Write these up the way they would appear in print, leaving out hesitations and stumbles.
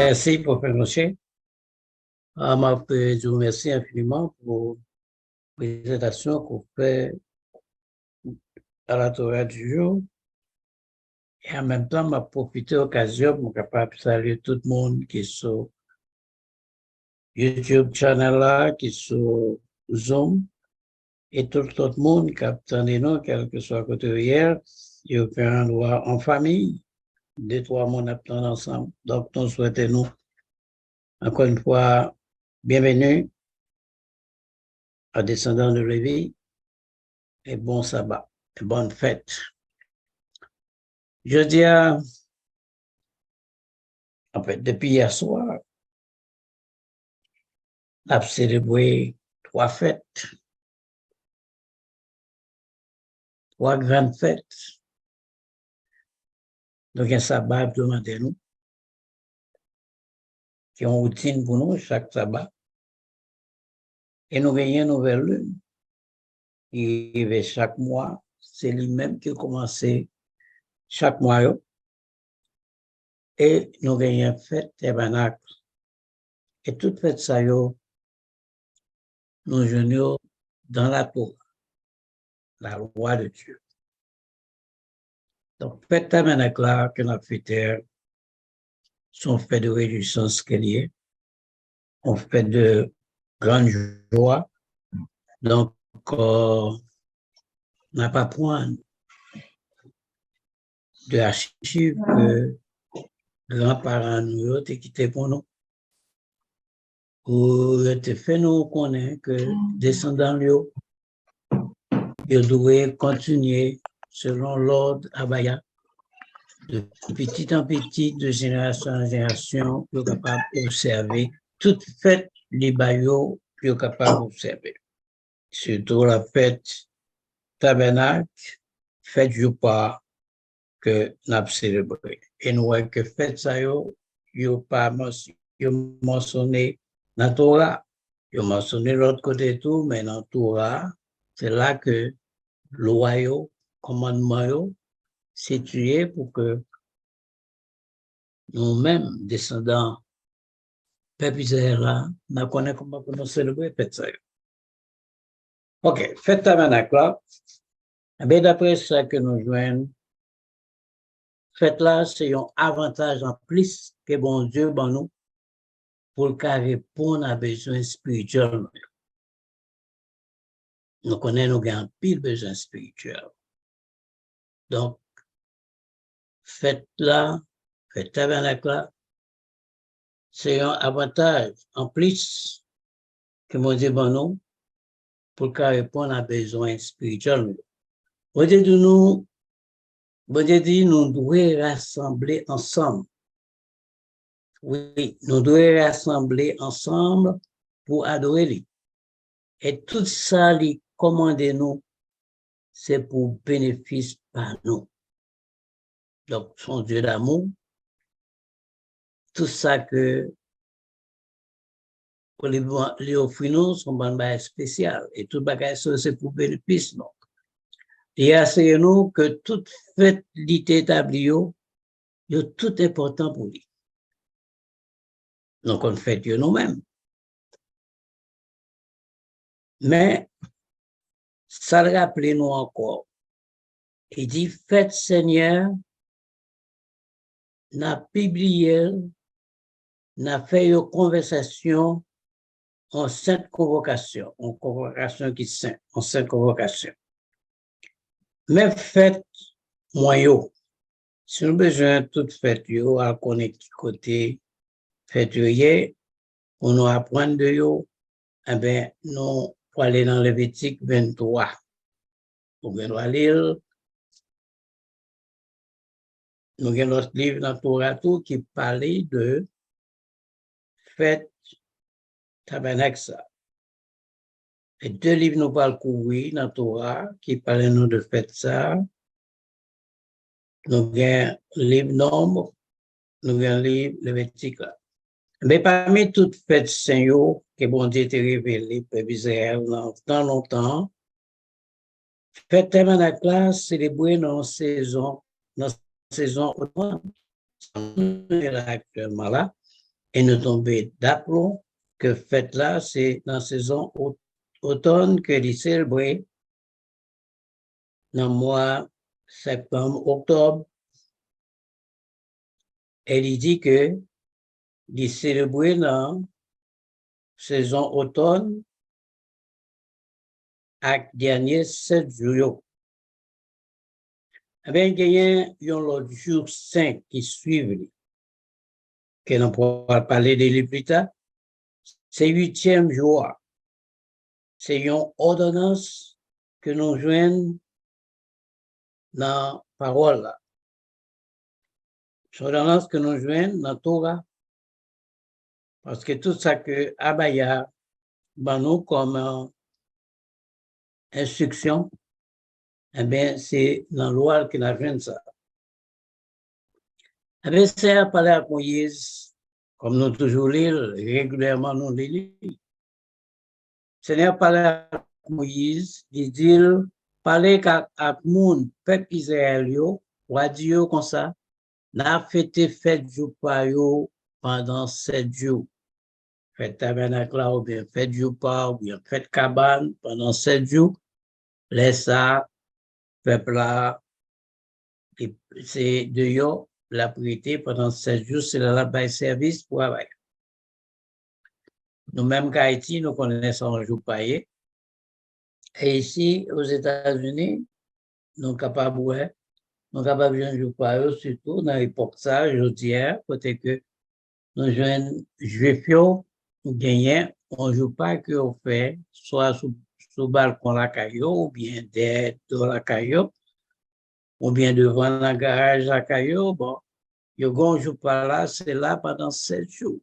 Merci, professeur Rocher. Je vous remercie infiniment pour la présentation qu'on fait à la Torah du jour. Et en même temps, m'a profité de l'occasion pour capable de saluer tout le monde qui est sur YouTube channel là, qui est sur Zoom, et tout le monde qui attend nous, quel que soit côté hier, il fait un endroit en famille, deux, trois monde attendent ensemble. Donc, nous souhaitons nous, encore une fois, bienvenue à Descendants de Lévi et bon sabbat et bonne fête. Je dis, en fait, depuis hier soir, on a célébré trois fêtes, trois grandes fêtes. Donc, un sabbat hebdomadaire, nous, qui ont routine pour nous chaque sabbat. Et nous gagnons une nouvelle lune, qui arrive chaque mois. C'est lui-même qui a commencé chaque mois. Et nous gagnons une fête tabernacle. Et toute fête ça, nous joignons dans la Torah, la loi de Dieu. Donc, fête tabernacle là, que nous fêtons, sont faits de réjouissance qu'elle y est, on fait de grande joie. Donc, on n'a pas point de archives que grands-parents nous ont quitté pour nous. Ou te fait nous connaître que descendants ils doivent continuer selon l'ordre Abaya, de petit en petit, de génération en génération, pour capable d'observer toute fête les baillots, pour capable d'observer. Surtout la fête tabernacle, fête du pas que nous avons célébré. Et nous voyons que fête ça, yo pas mentionné dans la Torah. Yo mentionné l'autre côté tout, mais dans la Torah, c'est là que loi yo, commandement yo, situé pour que nous-mêmes, descendants, peuple Israël, nous connaissons comment nous célébrer fête ça. OK, fête tabernacle là, bien d'après ça que nous joignons, fête là, c'est un avantage en plus que bon Dieu, bon nous, pour le cas répondre à besoins spirituels. Nous connaissons nous avons pile besoin spirituel. Donc, fête là, fête tabernacle là, c'est un avantage en plus que mon Dieu, bon nous, pour le cas répondre à besoins spirituels. Bon Dieu dit nous devons rassembler ensemble. Oui, nous devons rassembler ensemble pour adorer lui. Et tout ça, lui commander nous, c'est pour bénéfice par nous. Donc, son Dieu d'amour, tout ça que pour les offrir nous, son bagage spécial. Et tout bagage, c'est pour bénéfice, non. Et asseyez-nous que toute fête l'été établie, est tout important pour lui. Donc, on fait nous-mêmes. Mais, ça le rappelle nous encore. Il dit, faites Seigneur, n'a publié, n'a fait une conversation en sainte convocation, en convocation qui sainte, en sainte convocation. Mais faites moyen. Si nous avons besoin de toute fête, à connaître côté fête, on nous apprendre de yo, eh bien, nous pour aller dans Lévitique 23. Nous allons lire, nous avons notre livre dans Torah tout qui parlait de fête tabernacle. Et deux livres nous parlent couvrir dans Torah qui parlent nous de fête ça. Nous avons le livre Nombre, nous avons le livre Lévitique. Mais parmi toutes fêtes Seigneur que bon Dieu t'a révélé, peuple Israël, dans longtemps, fête tabernacle célébrée dans saison automne, actuellement là, et nous tomber d'aplomb que fête là, c'est dans la saison automne que les célébrer dans le mois septembre, octobre. Elle dit que les célébrer dans la saison automne à dernier 7 jours. Eh bien, il y a un jour 5 qui suivent, que l'on pourra parler de lui plus tard. C'est 8e jour. C'est une ordonnance que nous joignons dans la parole. C'est une ordonnance que nous joignons dans la Torah. Parce que tout ça que Abaya, ben nous comme instruction, eh bien, c'est dans la loi que nous avons ça. Eh bien, c'est à parler à Moïse, comme nous toujours lisons, régulièrement nous lisons. Seigneur parle à Moïse, il dit, parler à moun, peuple Israël, ou a dit comme ça, n'a fêté fête jour par yo pendant 7 jours. Fête tabernacle là, ou bien fête jour par, ou bien fête cabane pendant 7 jours. Laisse ça, peuple là, c'est de yo, la priorité pendant 7 jours, c'est là bas service pour travailler. Nous-mêmes, qu'Haïti, nous connaissons un jour payé. Et ici, aux États-Unis, nous sommes capables, ouais, nous sommes capables de jouer par eux, surtout dans l'époque ça, je dirais, côté que nos jeunes juifs, nous gagnons, on ne joue pas que on fait, soit sous balcon la caillou, ou bien derrière la caillou, ou bien devant la garage la caillou, bon, on ne joue pas là, c'est là pendant 7 jours.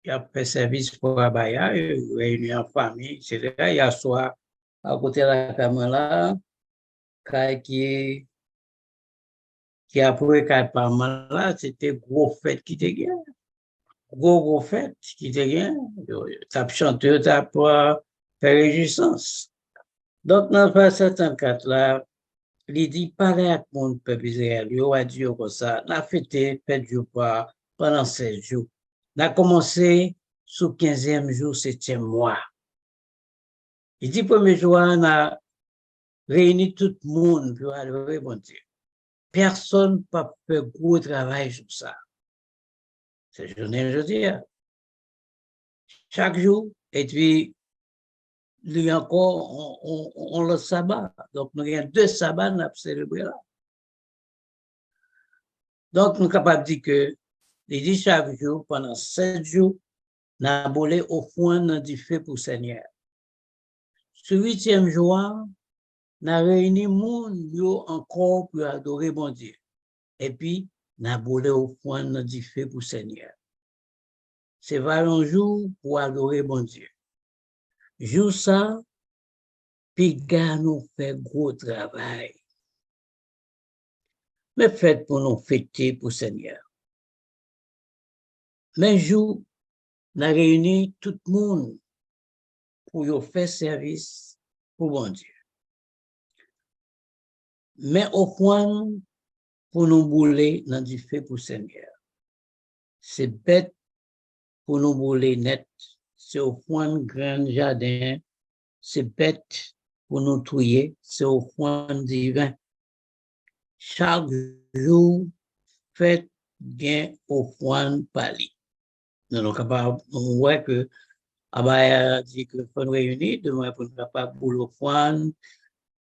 Il y a fait service pour Abaya, réunion en famille, etc. Il y a soit à côté de la caméra, qui après qu'elle pas mal là, c'était gros fête qui était gain. Gros fête qui était gain. T'as chanté, t'as pas fait réjouissance. Donc, dans le verset 74 là, il dit, parlez à mon peuple Israël, il a dit comme ça, n'a fêté, fête du pas pendant 16 jours. N'a commencé sous 15e jour, 7e mois. Il dit, premier jour, on a réuni tout le monde pour adorer mon Dieu. Personne n'a pas fait gros travail sur ça. C'est journée, je dis, chaque jour, et puis, il y a encore, on le sabbat. Donc, nous avons 2 sabbats à célébrer là. Donc, nous sommes capables de dire que, il dit chaque jour, pendant 7 jours, nous avons volé au fond du feu pour Seigneur. Ce 8e jour, nous avons réuni le monde encore pour adorer mon Dieu. Et puis, nous avons volé au fond du feu pour Seigneur. C'est un jour pour adorer mon Dieu. Jour ça, puis gars nous fait gros travail. Mais faites pour nous fêter pour Seigneur. Mais jour, nous avons réuni tout le monde pour faire service pour mon Dieu. Mais au point pour nous brûler dans du feu pour Seigneur. C'est bête pour nous brûler net. C'est au point grand jardin. C'est bête pour nous tuer. C'est au point divin. Chaque jour, faites gain au point pali. Nous sommes capables, on voit que Abaya dit que faut nous réunir, demain pour nous capables pour le point,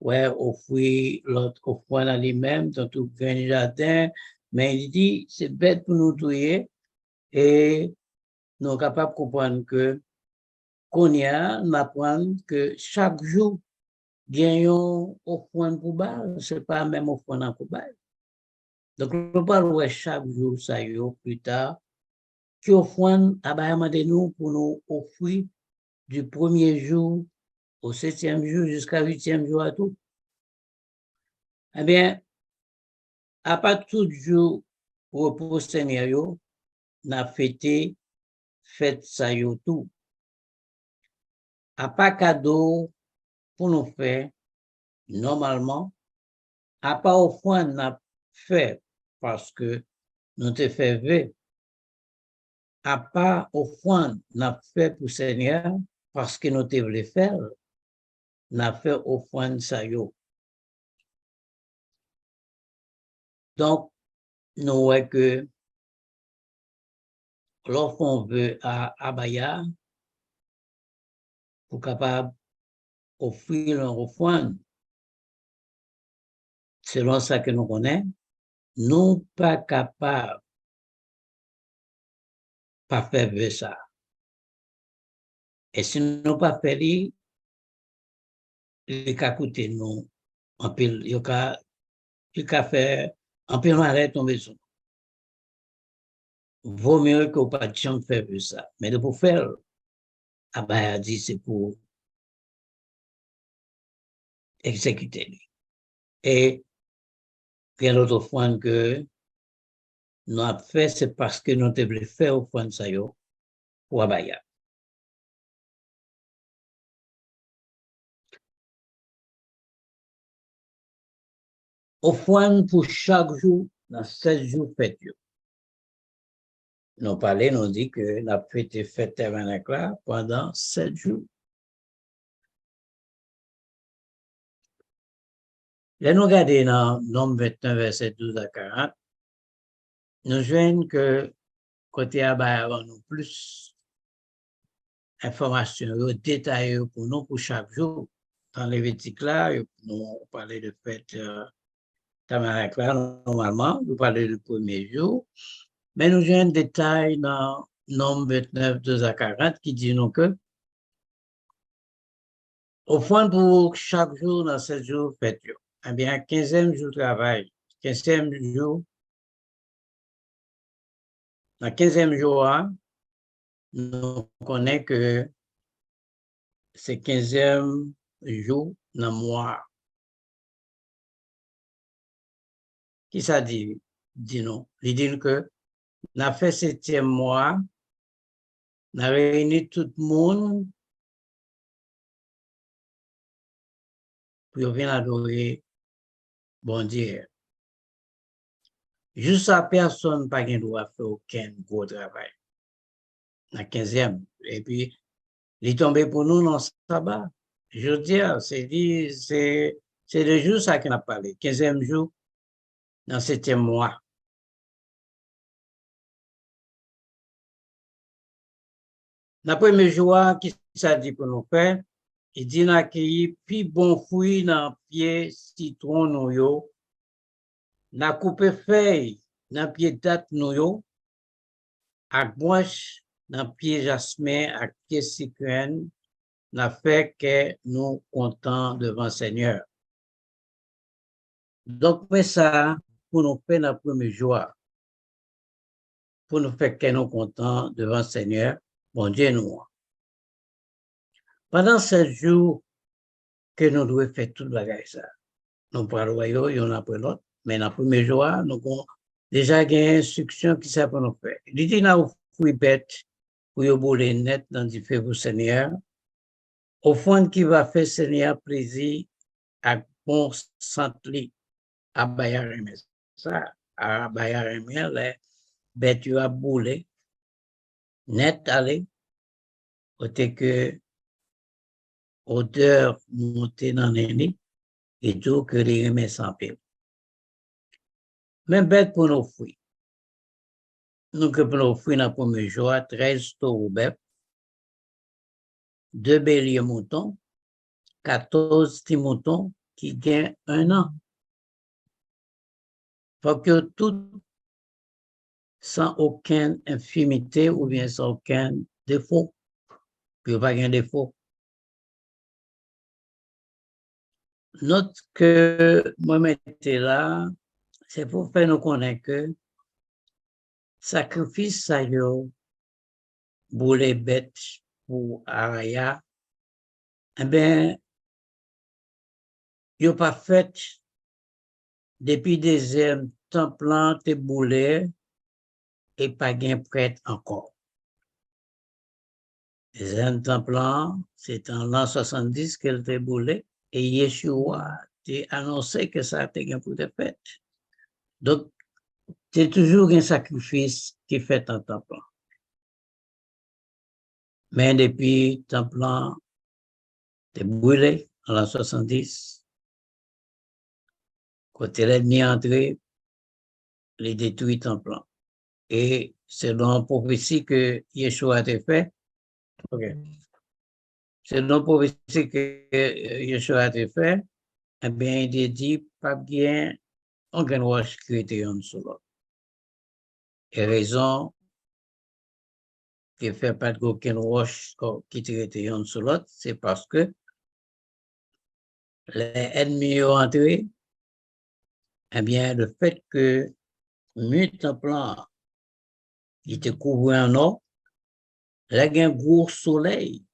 ouais, offrir l'autre au point à lui-même, dans tout grand jardin, mais il dit, c'est bête pour nous tuer, et nous sommes capables de comprendre que, qu'on y a, on apprend que chaque jour, gagnons au point pour balle, c'est pas même au point pour balle. Donc, on parle chaque jour, ça y est, plus tard, qui offrent à nous pour nous offrir du 1er jour au 7e jour jusqu'à 8e jour à tout. Eh bien, à partir du jour repos Seigneur, n'a fêté fête ça yo tout. À pas cadeau pour nous faire normalement, à pas offrande n'a fait parce que nous te fait vœu. à part offrande, n'a fait pour Seigneur, parce que nous te voulons faire, n'a fait offrande ça yo. Donc, nous voyons que lorsqu'on veut à Abaya, pour capable offrir une offrande, selon ça que nous connaissons, nous pas capables pas faire ça. Et si nous pas faire, il a coûté nous en pile, il a fait en pile malheur tomber sur. Vaut mieux que pas de chance faire ça. Mais de pour faire, Abaya dit c'est pour exécuter lui. Et il y a l'autre offrande que nous avons fait, c'est parce que nous devons faire offrande ça yo pour Abaya. Offrande pour chaque jour dans 7 jours fêtes. Nous parlons, nous dit que nous avons fait fête tabernacle pendant 7 jours. Là, nous regardons dans Nombre 29, verset 12 à 40, nous joignons que côté Abaya nous plus d'informations détaillées pour nous pour chaque jour. Dans Lévitique là, nous parlons de fête tabernacle normalement, nous parlons du premier jour, mais nous avons un détail dans Nombre 29, 2 à 40 qui dit nous que au fond pour chaque jour dans 7 jours fête, eh bien, 15e jour de travail, 15e jour, dans 15e jour, nous connaissons que c'est 15e jour dans le mois. Qui ça dit? Dit non. Il dit que nous avons fait 7e mois, nous avons réuni tout le monde pour venir adorer bon Dieu. Juste à personne pas de droit faire aucun gros travail. Dans 15e. Et puis, il est tombé pour nous dans le sabbat. Je veux dire, c'est le jour ça qu'on a parlé, 15e jour dans 7e mois. Dans le premier jour, qui ça dit pour nous faire? Il dit n'a accueilli puis bon fruit dans pied citron nous yo, n'a coupé feuille dans pied date nous yo, ak branche dans pied jasmin ak pied cyprès, n'a fait que nous contents devant Seigneur. Donc, mais ça, pour nous faire dans le premier jour, pour nous faire que nous contents devant Seigneur, bon Dieu nous. Pendant 7 jours que nous devons faire tout le bagage ça, nous parlons yon après l'autre, mais dans le premier jour, nous avons déjà une instruction qui ça pour nous faire. Il dit, nous fruits bêtes pour yon boule net dans du feu pour Seigneur, au fond qui va faire Seigneur plaisir à bon sentli à Bayar ça, à Bayar les bêtes yon a boule net aller, côté que odeur montée dans l'ennemi et tout que les remet sans pile. Même bête pour nos fruits. Nous que pour nos fruits dans le premier jour, 13 taureaux bêtes, 2 béliers moutons, 14 petits moutons qui gagnent 1 an. Faut que tout sans aucune infimité ou bien sans aucun défaut. Puis pas de défaut. Note que moi mettez là, c'est pour faire nous connaître que sacrifice ça yo pour les bêtes pour Araya, eh bien, yo pas fait depuis deuxième temple te boulé et pas gain prêtre encore. Deuxième temple, c'est en l'an 70 qu'elle te boulé et Yeshua t'a annoncé que ça te gain pour te fait. Donc, c'est toujours un sacrifice qui fait en temple. Mais depuis, temple est brûlé en l'an 70. Quand l'ennemi est entré, les détruit temple. Et c'est dans la prophétie que Yeshua a fait. Okay. C'est dans la prophétie que Yeshua a fait. Eh bien, il a dit, pas bien, on gagne roche qui était en dessous. Et raison qui fait pas d'aucune roche qui était en dessous, c'est parce que les ennemis sont entrés. Eh bien, le fait que le temple était couvert en or, là, il y a un gros soleil.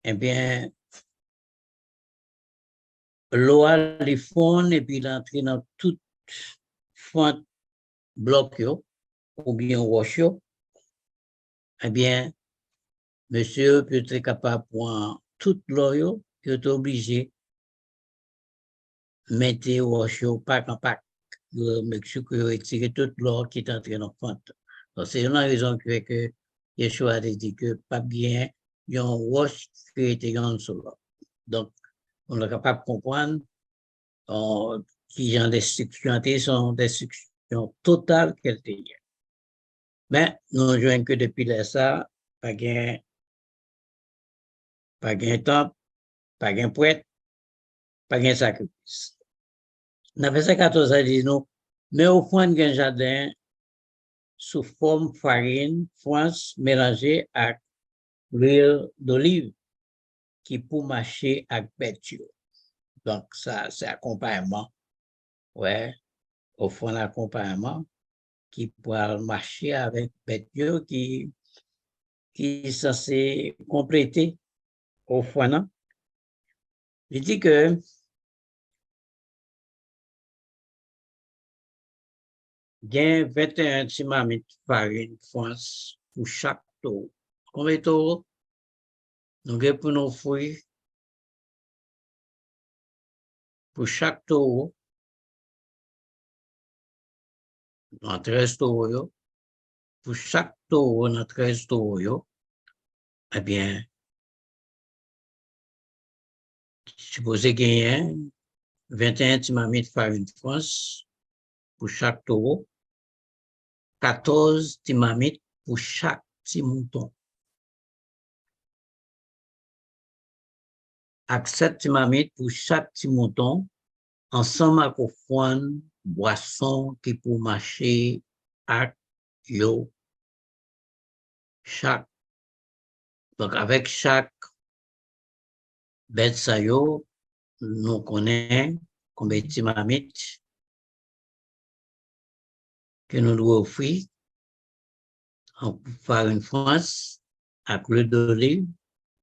Eh bien, l'eau les fond et puis l'entrée dans toute fente bloc ou bien roche. Eh bien, monsieur peut être capable de prendre toute l'eau, il est obligé de mettre roche pack en pack. Mais sûr que retirer toute l'eau qui est entrée dans la fente. Donc, c'est une raison qui fait que Yeshua a dit que pas bien, il y a un roche qui était en dessous. Donc, on est capable de comprendre qui ont des destructions sont des destructions totales qu'elle était. Mais nous jouons que depuis ça, pas gain temple, pas gain prêtre, pas gain sacrifice. Dans verset 14, ça dit nous, mais au fond d'un jardin sous forme farine, France mélangée avec l'huile d'olive qui pour marcher avec bête. Donc, ça, c'est accompagnement. Ouais, au fond, l'accompagnement qui pourra marcher avec bête qui est censé compléter au fond. Il dit que il y a 21 timamit farine France pour chaque taureau. Combien de taureaux? Nous avons pour nos fruits, pour chaque taureau, dans 13 taureaux, pour chaque taureau, dans 13 taureaux, eh bien, supposé gagner 21 timamit farine France pour chaque taureau, 14 timamit pour chaque petit mouton. Avec 7 timamit pour chaque petit mouton, ensemble avec une boisson qui pour marcher avec yo chaque. Donc, avec chaque bête ça yo, nous connaissons combien de timamit que nous devons offrir en farine France avec l'huile d'olive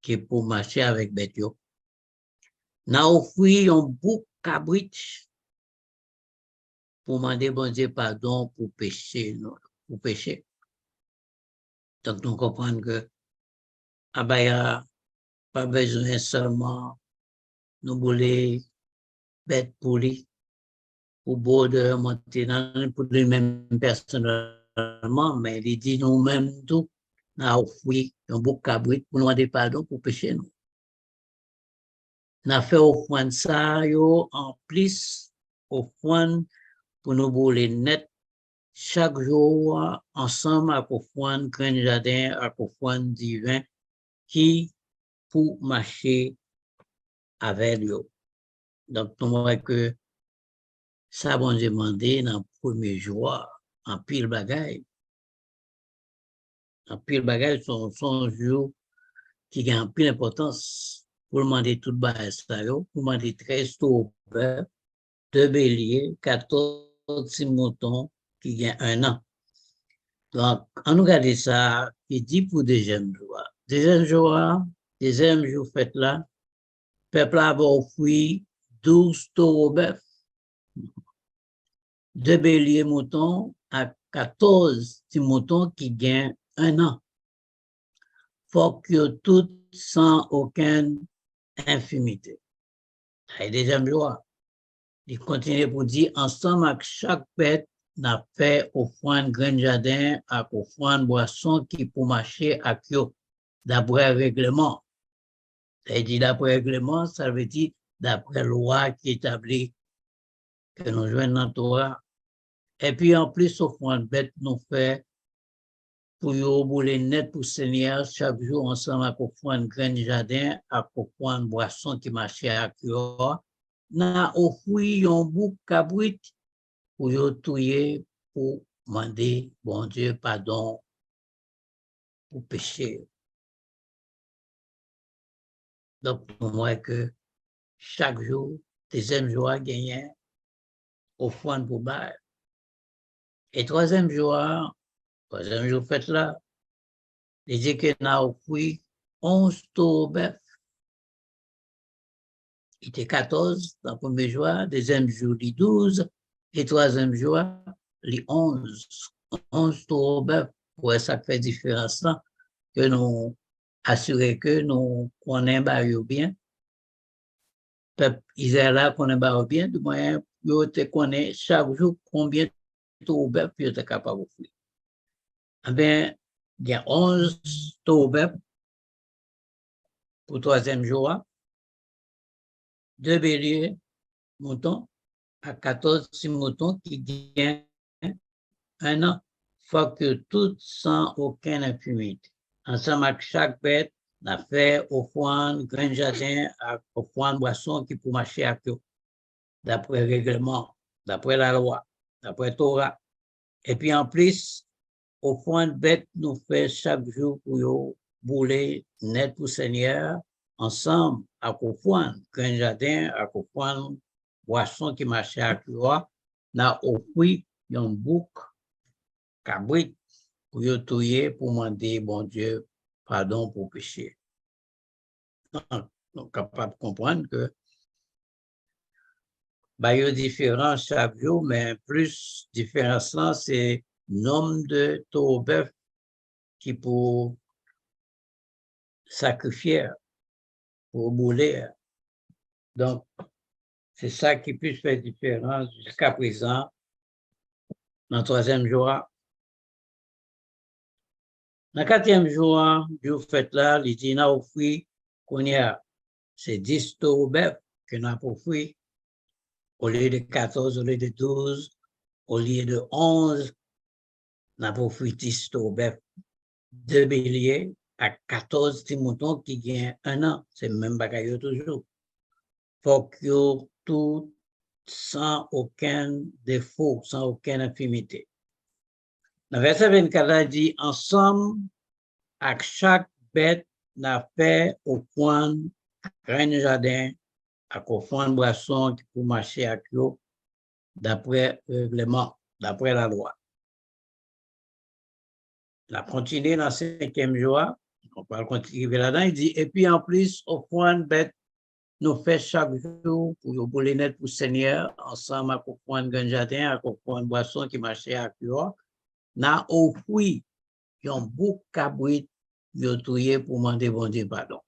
qui est pour marcher avec bête yo. Nous offrir un bouc cabrit pour demander bon Dieu pardon pour pécher. Pour pécher. Donc, nous comprenons que Abaya, pas besoin seulement nous voulons bête pour lui, pour border monter dans pour lui-même personnellement, mais il dit nous-mêmes tout, nous avons offert un beau cabrit pour nous demander pardon pour pécher nous. Nous avons fait offrande ça, en plus, offrande pour nous voler net chaque jour ensemble avec offrande grand jardin, avec offrande divin qui pour marcher avec lui. Donc, nous voyons que ça, bon Dieu demandé dans le premier jour, en pile bagaille. En pile bagaille, son jour qui a en pile importance pour demander tout le bagaille, pour demander 13 taureaux, 2 béliers, 14 moutons qui ont 1 an. Donc, on nous regarde ça, il dit pour deuxième jour. Deuxième jour fait là, le peuple a offert 12 taureaux bœufs, 2 béliers moutons à 14 petits moutons qui gagnent 1 an. Faut que tout sans aucune infimité. Et deuxième jour, il continue pour dire, ensemble avec chaque bête, n'a fait offrande grand jardin, avec offrande boisson qui pour marcher à Kyo. d'après le règlement. Ça dit d'après le règlement, ça veut dire d'après la loi qui établit que nous jouons dans la Torah. Et puis en plus, offrande bête nous fait pour yo bouler net pour Seigneur chaque jour ensemble avec offrande grain jardin, avec offrande boisson qui marchait à cœur. Na offri un bouc cabrit pour yo touyer pour demander bon Dieu pardon pour péché. Donc, pour moi, que chaque jour, deuxième jour, gagner offrande pour bail. Et troisième jour, fait là, il dit que n'a offri 11 taureaux bœufs. Il était 14 dans le premier jour, deuxième jour, les 12, et troisième jour, les 11. 11 taureaux bœufs. Ouais, ça fait différence là, que nous assurer que nous connaissons bien. Peuple Israël connaît bien, du moins, nous te connaît chaque jour combien de taureaux bœufs tu es capable d'offrir. Eh bien, il y a 11 taureaux bœufs pour le troisième jour, 2 béliers moutons à 14 moutons qui gagnent un an. Il faut que tout sans aucune impunité. Ensemble avec chaque bête, on a fait offrande, grain jardin, offrande boisson qui peut marcher à tout, d'après le règlement, d'après la loi, d'après Torah. Et puis en plus, offrande bête nous fait chaque jour pour bouler net pour Seigneur, ensemble avec offrande, grain jardin, avec offrande boisson qui marchait à tout, on a offert un bouc cabrit pour yo touyer pour demander bon Dieu pardon pour péché. Donc, capable de comprendre que il y a différence chaque jour, mais plus différence là, c'est nombre de taureaux bœufs qui pour sacrifier, pour bouler. Donc, c'est ça qui peut faire différence jusqu'à présent, dans le troisième jour. Dans le quatrième jour, du fait là, il dit, n'a offert qu'on y a, c'est 10 taureaux bœufs que n'a offert. Au lieu de 14, au lieu de 12, au lieu de 11, on a offert 10 taureaux bœufs, 2 béliers à 14 petits moutons qui gagnent un an. C'est le même bagaille toujours. Faut que tout sans aucun défaut, sans aucune infimité. Dans le verset 24, il dit, ensemble, avec chaque bête, on a fait au point, grain de jardin, avec au point de boisson qui peut marcher avec eux, d'après le règlement, d'après la loi. La continuer dans le cinquième jour, on va continuer là-dedans, il dit, et puis en plus, au point de bête, nous fait chaque jour pour bouler net pour le Seigneur, ensemble avec au point de grain de jardin, avec au point de boisson qui marchait avec eux, n'a offert un bouc cabrit touye pour demander bon Dieu pardon.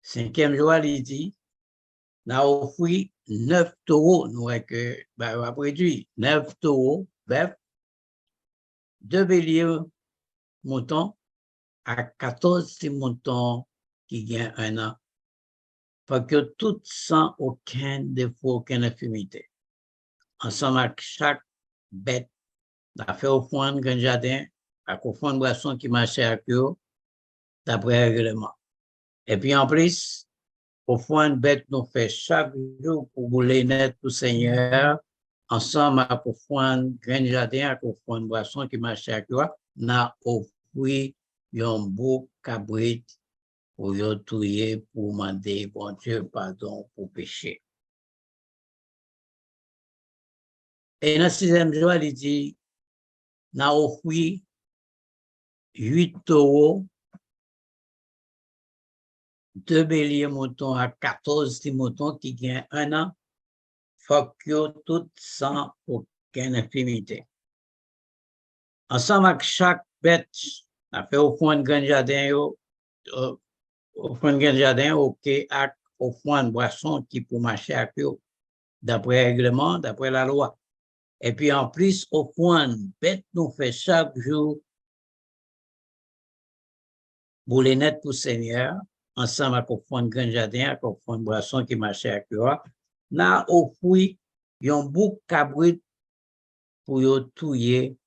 Cinquième jour, il dit, n'a offert 9 taureaux, nous que va produire 9 taureaux, bœufs, 2 béliers moutons à 14 petits moutons qui gagnent un an. Parce que tout sans aucun défaut, aucune infimité. Ensemble avec chaque bête, on a fait au fond de grand jardin, avec au fond de boisson qui marchait avec eux, d'après le règlement. Et puis en plus, au fond de bête, nous fait chaque jour pour bouler net pour Seigneur, ensemble avec au fond de grand jardin, avec au fond de boisson qui marchait avec eux, on a offert un beau cabrit pour yo touyer, pour demander bon Dieu pardon pour péché. Et dans le sixième jour, il dit, n'a offert 8 taureaux, 2 béliers moutons à 14 petits moutons qui gagnent un an, faut que tout sans aucune infimité. Ensemble avec chaque bête, on a fait au fond de grand jardin, au fond de grand jardin, au fond de boisson qui pour marcher avec eux, d'après le règlement, d'après la loi. Et puis en plus, au fond de bête, nous fait chaque jour boule net pour Seigneur, ensemble avec offrande grand jardin, avec offrande boisson qui marchait à cœur, n'a offert un bouc cabrit pour yo touyer,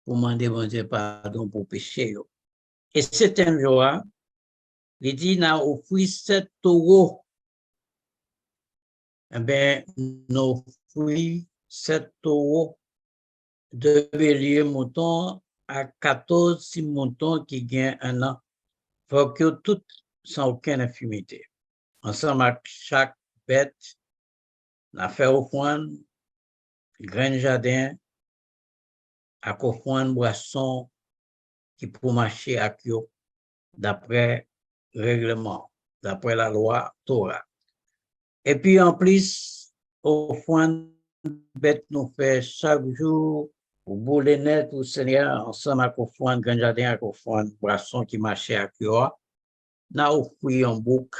pour demander bon Dieu pardon pour péché. Et c'est un jour, il dit, n'a offert 7 taureaux. Eh bien, nous offert 7 taureaux, 2 béliers moutons à 14 6 moutons qui gagnent un an. Faut que tout sans aucune infimité. Ensemble avec chaque bête, on a fait offrande, grain jardin, à offrande boisson qui pour marcher à Kyo, d'après règlement, d'après la loi Torah. Et puis en plus, offrande bête nous fait chaque jour, pour bouler net, pour Seigneur, ensemble avec offrande grand jardin, avec offrande boisson qui marchait à Kyo, on a offert un bouc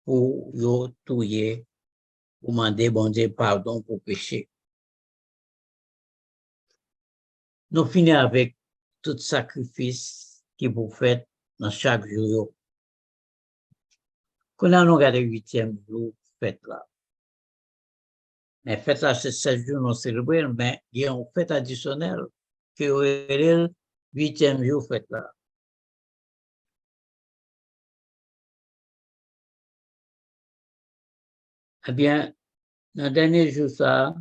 pour yo touyer, pour demander bon Dieu pardon pour péché. Nous finissons avec tout sacrifice qui vous faites dans chaque jour. Quand on regarde le 8e jour, fête là. Mais fête là, c'est 7 jours, nous célébrons, mais il y a une fête additionnelle qui est le 8e jour, fête là. Eh bien, dans le dernier jour, ça,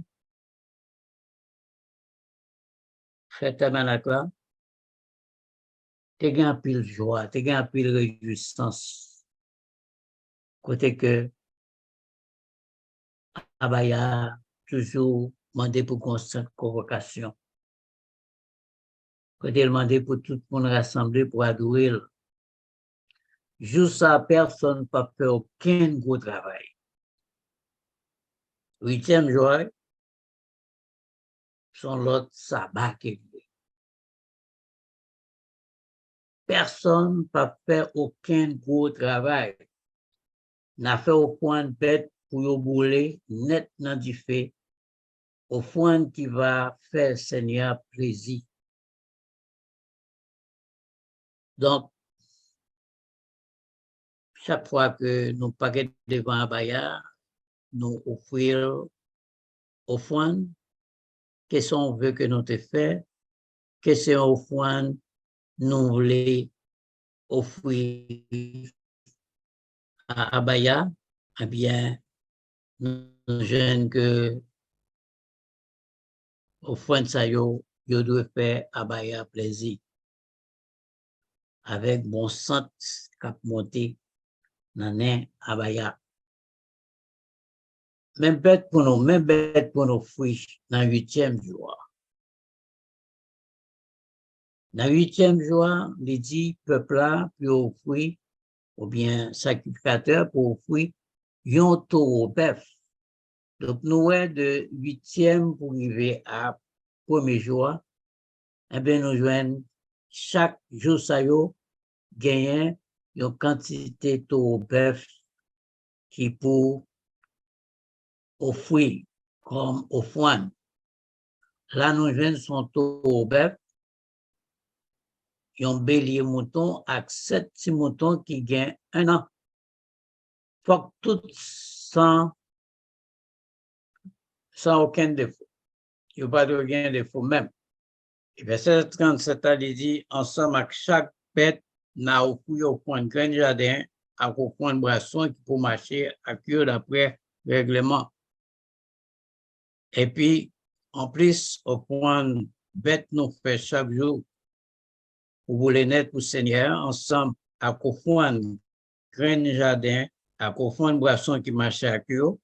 fête tabernacle là, tu as un pile joie, tu as un pile réjouissance. Côté que, Abaya, toujours demandé pour constante convocation. Côté demandé pour tout le monde rassemblé pour adorer. Juste ça, personne n'a pas fait aucun gros travail. 8e jour, son l'autre sabbat qui est. Personne n'a pas fait aucun gros travail. N'a fait au point de bête pour y bouler net dans du fait, au point qui va faire Seigneur plaisir. Donc, chaque fois que nous parlons devant Abaya, nous offrir offrande, qu'est-ce qu'on veut que nous te fassions, qu'est-ce qu'on offrande nous voulons offrir à Abaya, eh bien, nous jeunes que offrande ça yo doit faire Abaya plaisir. Avec bon sang cap monté dans Abaya. Même bête pour nous fruits dans le 8e jour. Dans le 8e jour, il dit, peuple là, pour offrir, ou bien sacrificateur pour offrir, yon taureau bœuf. Donc, nous, de 8e pour arriver à 1er jour, eh bien, nous joignons chaque jour, ça yo, gagnent une quantité de taureau bœuf qui pour offrir comme offrande. Là, nous joignons son taureau bœuf, un bélier mouton avec 7 petits moutons qui gagnent 1 an. Faut que tout sans aucun défaut. Il n'y a pas de gain défaut même. Et verset 37 a dit, ensemble avec chaque bête, n'a offert au point de grain jardin, au point de boisson qui pour marcher à cure d'après règlement. Et puis, en plus, au point de bête, nous fait chaque jour pour vous les net pour Seigneur, ensemble à au point de grain jardin, à au point de boisson qui marchait à cure,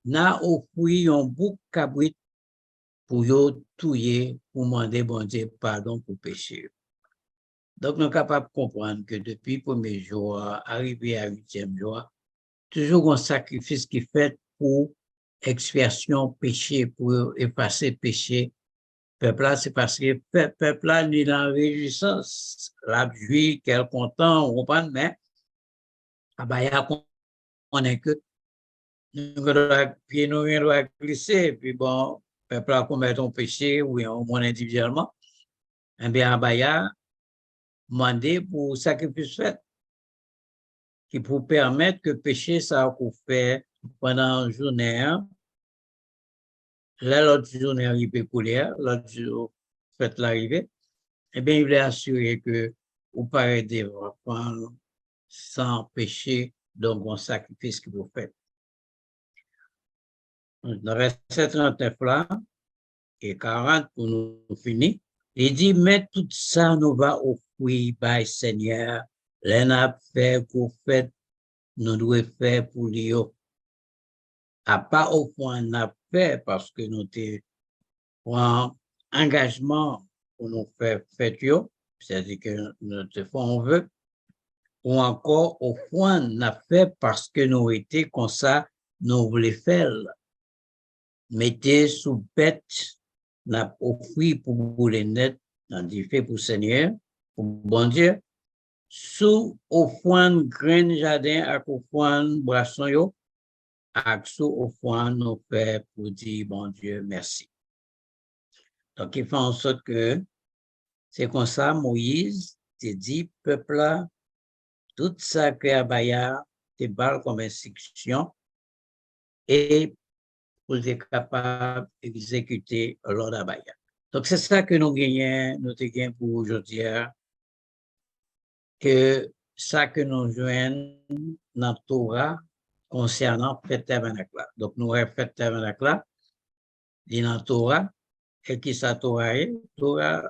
n'a offert un bouc cabrit pour yo touyer, pour demander bon Dieu pardon pour péché. Donc, nous sommes capables de comprendre que depuis le premier jour, arrivé à 8e jour, toujours un sacrifice qui est fait pour expiation péché, pour effacer péché. Peuple là, c'est parce que peuple là, il est en réjouissance. La joie, quel content, on comprend, mais, Abaya, on est que nous doit glisser, puis bon, peuple là commet un péché, oui, au moins individuellement, eh bien, Abaya, demandé pour sacrifice fait. qui pour permettre que péché ça qu'on fait pendant une journée, là, l'autre journée arrive couler, l'autre jour, fait l'arrivée, eh bien, il est assuré que vous parlez de reprendre sans péché, donc un sacrifice que vous faites. Dans le verset 39 là, et 40 pour nous finir, il dit, mais tout ça nous va offrir par Seigneur, l'un fait qu'on fait, nous devons faire pour lui. À pas au point n'a fait parce que nous avons un engagement pour nous faire fait, c'est-à-dire que nous te faisons vœu, ou encore au point n'a fait parce que nous étions comme ça, nous voulons faire. Mettez sous bête, n'a offert pour vous les net, n'a dit fait pour Seigneur, pour bon Dieu, sous au point grain jardin, à au point boisson yo, sous au point nous fait pour dire bon Dieu merci. Donc il fait en sorte que c'est comme ça, Moïse te dit, peuple là, tout ça que Abaya te parle comme instruction et pour être capable d'exécuter l'ordre d'Abaya. Donc c'est ça que nous gagnons, nous te gagnons pour aujourd'hui, que ça que nous joignons dans la Torah concernant le tabernacle. Donc nous avons fait le tabernacle, dans la Torah, et qui ça Torah est? Torah,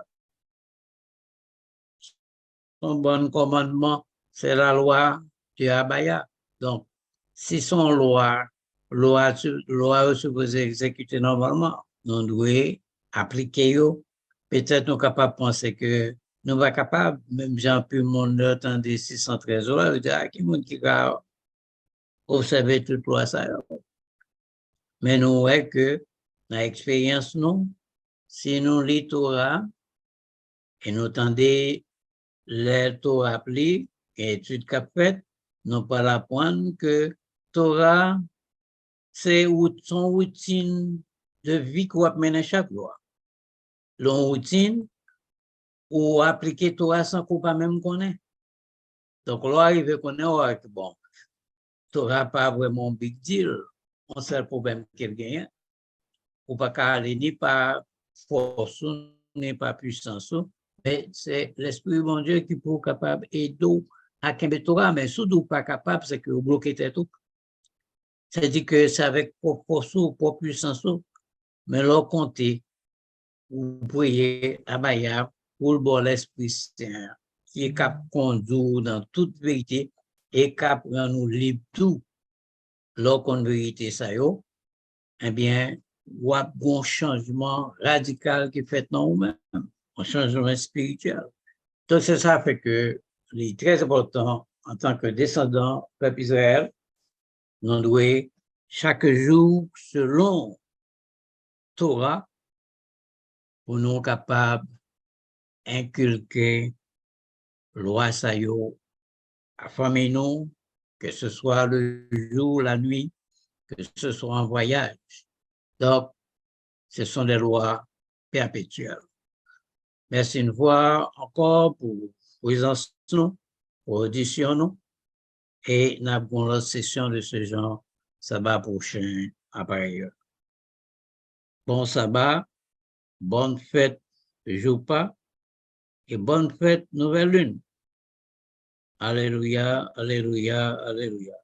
son bon commandement, c'est la loi de Abaya. Donc, si son loi est supposée exécuter normalement, nous devons appliquer. Peut-être nous sommes capables de penser que nous sommes pas capables, même Jean pu monde attendre 613 lois, il dit, qui monde qui a observé toute loi ça. Mais nous voyons que, dans l'expérience, nous, si nous lisons Torah, et nous tendons les Torah appelés, et études qu'a fait, nous pas l'apprendre que Torah, c'est son routine de vie qu'on va mener chaque jour. L'on routine ou appliquer Torah sans qu'on pas même connaît. Donc, là, arrive à connaître, bon, Torah pas vraiment big deal. On sait le problème qu'il gagne. Ou pas qu'à aller ni par force, ni par puissance, mais c'est l'Esprit bon Dieu qui peut être capable d'aider à Kembe Torah, mais surtout pas capable, c'est que vous bloquez tout. C'est-à-dire que c'est avec propre force ou propre puissance, mais leur compter, vous priez à Baya pour le bon l'Esprit Saint, qui est capable de conduire dans toute vérité et capable de nous libre tout. Lorsqu'on vérité ça, eh bien, ou a un changement radical qui fait dans nous-mêmes, un changement spirituel. Donc, c'est ça fait que il est très important en tant que descendant du peuple Israël, nous devons chaque jour, selon Torah, pour nous capables d'inculquer loi sa yo à famille nous, que ce soit le jour, la nuit, que ce soit en voyage. Donc, ce sont des lois perpétuelles. Merci une fois encore pour présence, pour audition, et nous avons la session de ce genre sabbat prochain après. Bon sabbat, bonne fête jour pas, et bonne fête nouvelle lune. Alléluia, alléluia, alléluia.